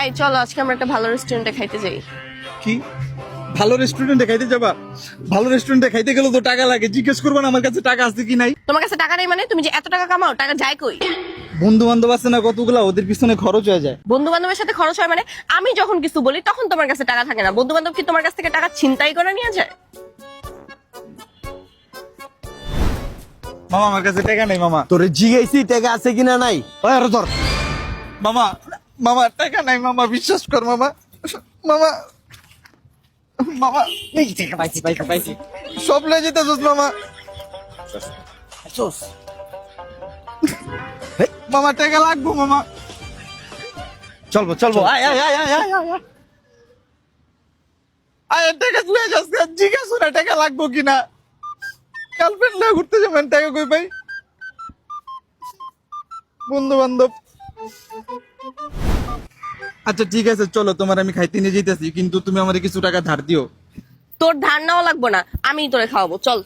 এই চলো আজকে আমরা একটা ভালো রেস্টুরেন্টে খাইতে যাই। কি ভালো রেস্টুরেন্টে খাইতে যাবা? ভালো রেস্টুরেন্টে খাইতে গেলে তো টাকা লাগে, জিজ্ঞেস করবা না আমার কাছে টাকা আছে কি নাই? তোমার কাছে টাকা নেই মানে? তুমি যে এত টাকা কামাও, টাকা যায় কই? বন্ধু বান্ধব আছে না কতগুলা, ওদের পিছনে খরচ হয়ে যায়। বন্ধু বান্ধবের সাথে খরচ হয় মানে? আমি যখন কিছু বলি তখন তোমার কাছে টাকা থাকে না। বন্ধু বান্ধব কি তোমার কাছ থেকে টাকা ছিনতাই করে নিয়ে যায়? মামা আমার কাছে টাকা নাই মামা। তোরে জিগাইছি টাকা আছে কিনা নাই। ওই আরো ধর। মামা মামা টাকা নাই মামা, বিশ্বাস কর মামা। মামা মামা এই টাকা পাইছি। সব লয়ে যেতেছিস মামা। আসোস। মামা টাকা লাগবো মামা। চলবো আয় আরে টাকা লয়ে যাস না, জিজ্ঞেস না টাকা লাগবো কিনা। গার্লফ্রেন্ড লয়ে ঘুরতে যাবেন, টাকা কই পাই? বন্ধু বান্ধব। আচ্ছা ঠিক আছে চলো, তোমার আমি খাইতে নিয়ে যেতেছি, কিন্তু তুমি আমার কিছু টাকা ধার দিও। তোর ধার নেওয়া লাগবো না, আমিই তোরে খাওয়াবো, চল।